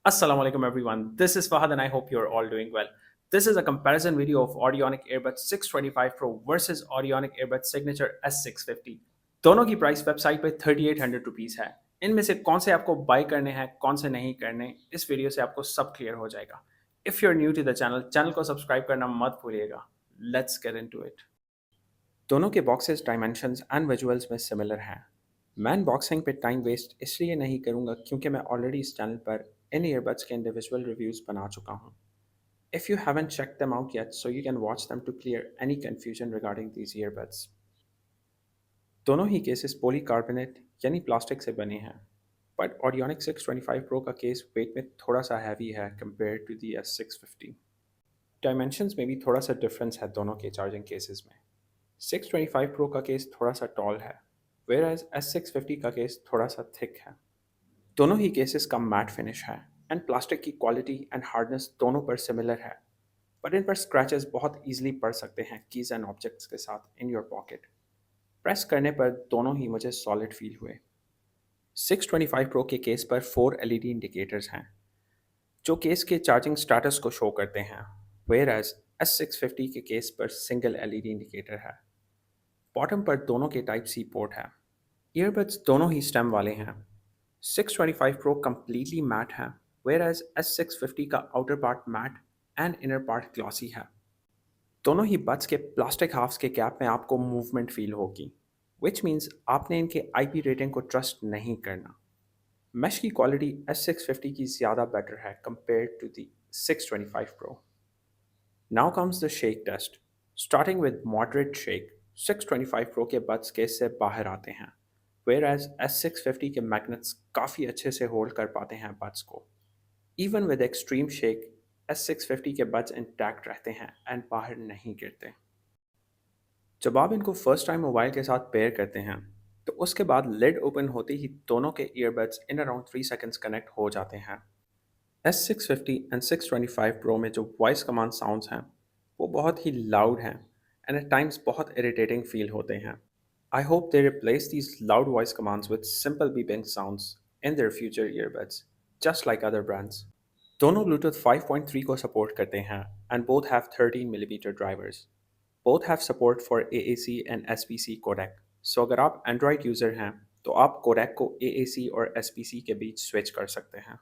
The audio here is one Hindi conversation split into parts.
Assalamu alaikum everyone. This is Fahad and I hope you're all doing well. This is a comparison video of Audionic Earbuds 625 Pro versus Audionic Earbuds Signature S650. दोनों की प्राइस वेबसाइट पे 3800 रुपीज़ है। इनमें से कौन से आपको बाय करने हैं, कौन से नहीं करने, इस वीडियो से आपको सब क्लियर हो जाएगा। If you are new to the channel को सब्सक्राइब करना मत भूलिएगा। Let's get into it. दोनों के बॉक्सेस डायमेंशंस एंड विजुअल्स में सिमिलर हैं। मैं अनबॉक्सिंग पे टाइम वेस्ट इसलिए नहीं करूँगा क्योंकि मैं ऑलरेडी इस चैनल पर इन ईयरबड्स के इंडिविजुअल रिव्यूज़ बना चुका हूँ। If you haven't checked them out yet, so you can watch them to clear any confusion regarding these earbuds. दोनों ही केसेस पॉलीकार्बोनेट यानी प्लास्टिक से बने हैं, बट ऑडियोनिक 625 Pro का केस वेट में थोड़ा सा हैवी है compare to the S650। Dimensions में भी थोड़ा सा डिफरेंस है दोनों के चार्जिंग केसेस में। 625 Pro का केस थोड़ा सा टॉल है, वेयर एज S650 का केस थोड़ा सा थिक है। दोनों ही केसेस का मैट फिनिश है एंड प्लास्टिक की क्वालिटी एंड हार्डनेस दोनों पर सिमिलर है, बट इन पर स्क्रैचेस बहुत ईजिली पड़ सकते हैं कीज एंड ऑब्जेक्ट्स के साथ इन योर पॉकेट। प्रेस करने पर दोनों ही मुझे सॉलिड फील हुए। 625 Pro के केस पर 4 LED इंडिकेटर्स हैं जो केस के चार्जिंग स्टेटस को शो करते हैं, वेयर एज S650 के केस पर सिंगल LED इंडिकेटर है। बॉटम पर दोनों के टाइप सी पोर्ट है। ईयरबड्स दोनों ही स्टेम वाले हैं। 625 Pro completely मैट है, whereas S650 का outer part matte and inner part glossy है। दोनों ही बड्स के प्लास्टिक हाफ्स के गैप में आपको मूवमेंट फील होगी, विच मीन्स आपने इनके IP रेटिंग को ट्रस्ट नहीं करना। मैश की क्वालिटी S650 की ज़्यादा बेटर है compare to the 625 Pro। Now comes the shake test. Starting with moderate shake, 625 Pro के बड्स केस से बाहर आते हैं, whereas S650 के मैग्नेट्स काफ़ी अच्छे से होल्ड कर पाते हैं बड्स को। Even with extreme shake, S650 के बड्स इंटैक्ट रहते हैं एंड बाहर नहीं गिरते। जब आप इनको फर्स्ट टाइम मोबाइल के साथ पेयर करते हैं तो उसके बाद लिड ओपन होते ही दोनों के earbuds in around 3 seconds connect हो जाते हैं। S650 एंड 625 Pro में जो वॉइस कमांड साउंड्स हैं वो बहुत ही लाउड हैं एंड एट टाइम्स बहुत इरिटेटिंग फील होते हैं। I hope they replace these loud voice commands with simple beeping sounds in their future earbuds, just like other brands. दोनों Bluetooth 5.3 को सपोर्ट करते हैं and both have 13mm drivers. Both have support for AAC and SBC codec. So अगर आप Android यूज़र हैं तो आप codec को AAC और SBC के बीच स्विच कर सकते हैं।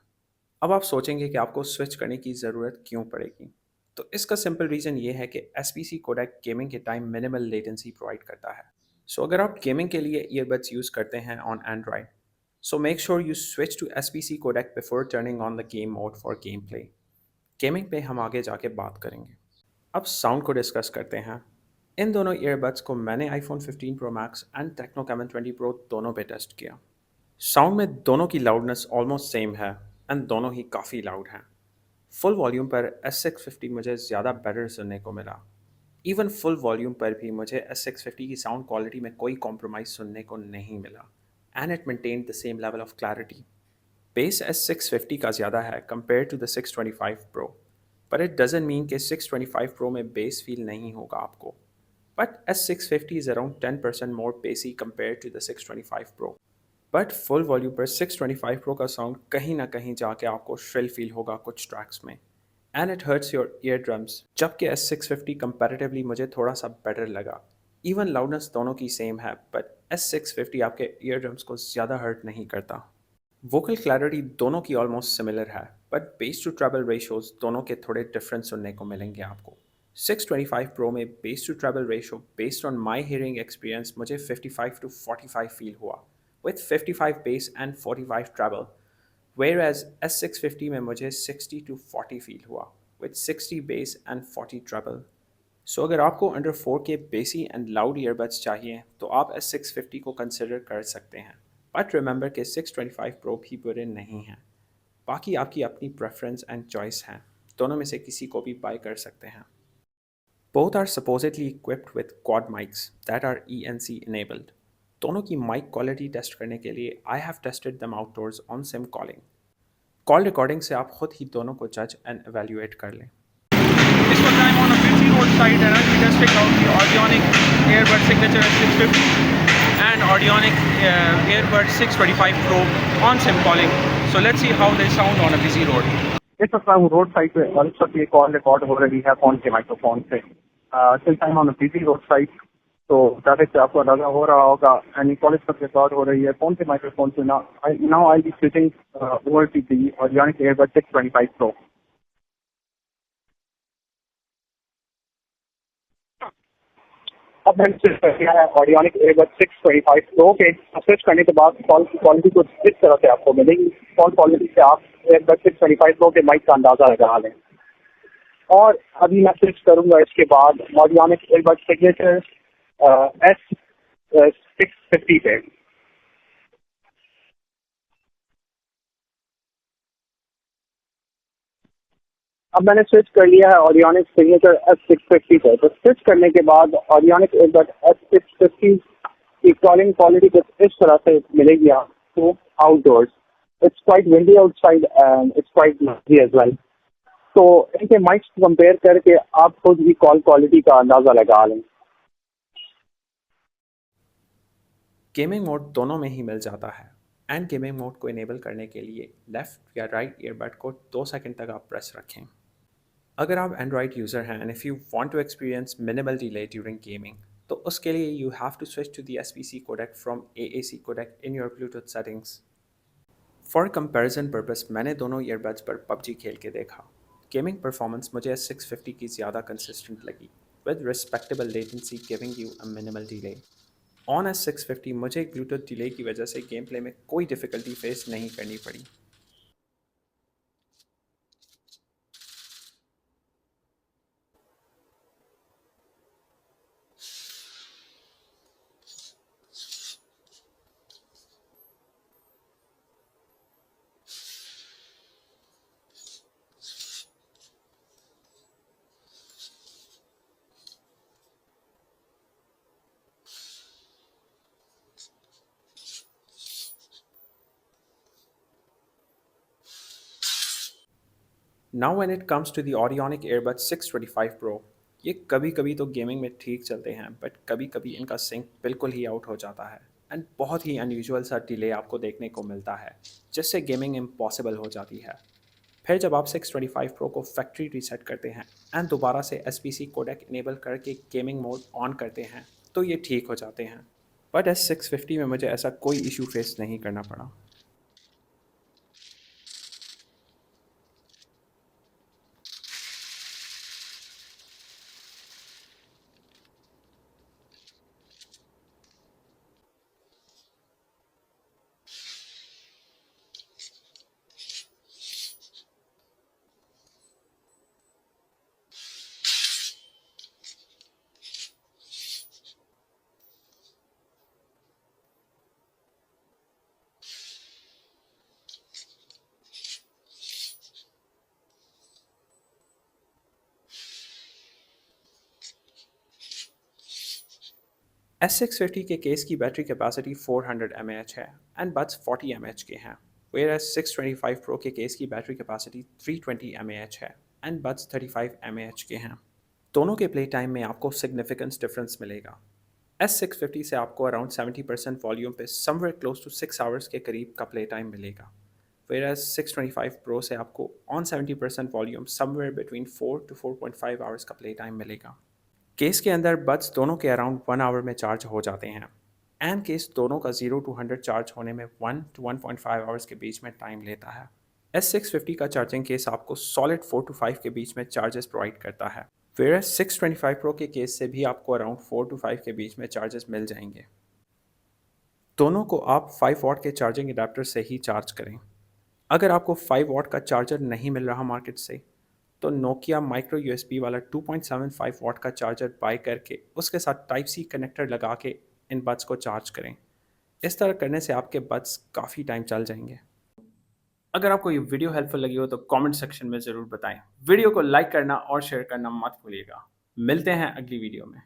अब आप सोचेंगे कि आपको स्विच करने की ज़रूरत क्यों पड़ेगी, तो इसका सिंपल रीज़न ये है कि SBC कोडेक गेमिंग के टाइम मिनिमल लेटेंसी प्रोवाइड करता है। सो अगर आप गेमिंग के लिए ईयरबड्स यूज़ करते हैं on Android, so make sure you switch to SBC codec before turning on the game mode for gameplay. Gaming पे हम आगे जाके बात करेंगे। अब साउंड को डिस्कस करते हैं। इन दोनों ईयरबड्स को मैंने iPhone 15 Pro Max and Tecno Camon 20 Pro दोनों पे टेस्ट किया। साउंड में दोनों की लाउडनेस ऑलमोस्ट सेम है एंड दोनों ही काफ़ी लाउड हैं। फुल वॉल्यूम पर S650 मुझे ज़्यादा बेटर सुनने को मिला। इवन फुल वॉल्यूम पर भी मुझे S650 की साउंड क्वालिटी में कोई कॉम्प्रोमाइज़ सुनने को नहीं मिला and it maintained the same level of clarity. Bass S650 का ज़्यादा है compare to the 625 Pro, but it doesn't mean कि 625 Pro में बेस फील नहीं होगा आपको। But S650 is around 10% more bassy compare to the 625 Pro। But full volume पर 625 Pro का साउंड कहीं ना कहीं जाके आपको श्रिल फील होगा कुछ ट्रैक्स में and it hurts your year drums, जबकि S650 कंपैरेटिवली मुझे थोड़ा सा बेटर लगा। इवन लाउडनेस दोनों की सेम है, बट S650 आपके ईयर ड्रम्स को ज़्यादा हर्ट नहीं करता। वोकल क्लैरिटी दोनों की ऑलमोस्ट सिमिलर है, but bass to treble ratios दोनों के थोड़े डिफरेंट सुनने को मिलेंगे आपको। 625 Pro में bass to treble ratio based on my hearing experience मुझे 55 to 45 फील हुआ, with 55 bass and 45 treble, whereas S650 में मुझे 60 to 40 फील हुआ, with 60 bass and 40 treble. So अगर आपको अंडर 4K बेसी एंड लाउड ईयरबड्स चाहिए तो आप S650 को कंसिडर कर सकते हैं, बट रिमेंबर कि 625 Pro भी बुरे नहीं हैं। बाकी आपकी अपनी प्रेफरेंस एंड चॉइस हैं, दोनों में से किसी को भी बाय कर सकते हैं। Both are supposedly equipped with quad mics that are ENC enabled. दोनों की माइक क्वालिटी टेस्ट करने के लिए I have tested them outdoors on SIM calling. Call recording से आप खुद ही दोनों को जज एंड एवेल्यूएट कर लें। इस वक्त I am on a busy road side and I am testing out the Audionic earbud signature 650 and Audionic earbud 625 Pro on SIM calling. So let's see how they sound on a busy road. इस वक्त मैं हूँ रोड साइड पे और इस वक्त ये कॉल रिकॉर्ड हो रही है फोन के माइक्रोफोन से। Since I am on a busy road side, तो ट्रैफिक से आपको अंदाजा हो रहा होगा। एंड ये कॉल इस वक्त रिकॉर्ड हो रही है फोन के माइक्रोफोन से। Now I be switching over to the Audionic airbud 625 pro. अब मैंने स्विच कर दिया है ऑडियोनिक एयरबड 625 प्रो के। स्विच करने के बाद कॉल की क्वालिटी कुछ इस तरह से आपको मिलेगी। कॉल क्वालिटी से आप एयरबड 625 प्रो के माइक का अंदाजा लगा लें। और अभी मैं स्विच करूंगा इसके बाद ऑडियोनिक एयरबड सिग्नेचर S650 पे। अब मैंने स्विच कर लिया है ऑडियोनिक सिग्नेचर S650 पे। तो स्विच करने के बाद ऑडियोनिक एयरबड S650 की कॉलिंग क्वालिटी कुछ इस तरह से मिलेगी आपको outdoors. It's quite windy outside and it's quite noisy as well. तो इनके माइक्स को कंपेयर करके आप खुद भी कॉल क्वालिटी का अंदाजा लगा लें। गेमिंग मोड दोनों में ही मिल जाता है। एंड गेमिंग मोड को इनेबल करने के लिए लेफ़्ट या राइट ईयरबड को 2 सेकंड तक आप प्रेस रखें। अगर आप एंड्रॉयड यूज़र हैं and if you want to experience minimal delay during gaming, तो उसके लिए you have to switch to the SBC codec from AAC codec in your Bluetooth settings. For comparison purpose मैंने दोनों ईयरबड्स पर PUBG खेल के देखा। गेमिंग परफॉर्मेंस मुझे S650 की ज़्यादा कंसिस्टेंट लगी, with respectable latency giving you a minimal delay. On S650 मुझे ब्लूटूथ डिले की वजह से गेम प्ले में कोई डिफ़िकल्टी फेस नहीं करनी पड़ी। Now when it comes to the Audionic airbud 625 pro, ये कभी कभी तो गेमिंग में ठीक चलते हैं, बट कभी कभी इनका सिंक बिल्कुल ही आउट हो जाता है एंड बहुत ही अनयूजुअल सा डिले आपको देखने को मिलता है, जिससे गेमिंग इम्पॉसिबल हो जाती है। फिर जब आप 625 प्रो को फैक्ट्री रीसेट करते हैं एंड दोबारा से SBC कोडेक इनेबल करके गेमिंग मोड ऑन करते हैं, तो ये ठीक हो जाते हैं। बट S650 में मुझे ऐसा कोई इशू फेस नहीं करना पड़ा। S650 के केस की बैटरी कैपेसिटी 400 mAh है एंड बड्स 40 mAh के हैं, whereas 625 Pro के केस की बैटरी कैपेसिटी 320 mAh है एंड बड्स 35 mAh के हैं। दोनों के प्ले टाइम में आपको सिग्निफिकेंस डिफरेंस मिलेगा। S650 से आपको अराउंड 70% वॉल्यूम पे समवेयर क्लोज टू 6 आवर्स के करीब का प्ले टाइम मिलेगा, whereas 625 Pro से आपको on 70% volume somewhere between 4 to 4.5 hours का प्ले टाइम मिलेगा। केस के अंदर बड्स दोनों के अराउंड 1 आवर में चार्ज हो जाते हैं एंड केस दोनों का 0 to 100 चार्ज होने में 1 to 1.5 आवर्स के बीच में टाइम लेता है। S650 का चार्जिंग केस आपको सॉलिड 4 to 5 के बीच में चार्जेस प्रोवाइड करता है, फिर 625 प्रो के केस से भी आपको अराउंड 4 to 5 के बीच में चार्जेस मिल जाएंगे। दोनों को आप 5 वाट के चार्जिंग अडेप्टर से ही चार्ज करें। अगर आपको 5 वाट का चार्जर नहीं मिल रहा मार्केट से, तो नोकिया माइक्रो USB वाला 2.75 वाट का चार्जर बाय करके उसके साथ टाइप सी कनेक्टर लगा के इन बड्स को चार्ज करें। इस तरह करने से आपके बड्स काफ़ी टाइम चल जाएंगे। अगर आपको ये वीडियो हेल्पफुल लगी हो तो कमेंट सेक्शन में ज़रूर बताएं। वीडियो को लाइक करना और शेयर करना मत भूलिएगा। मिलते हैं अगली वीडियो में।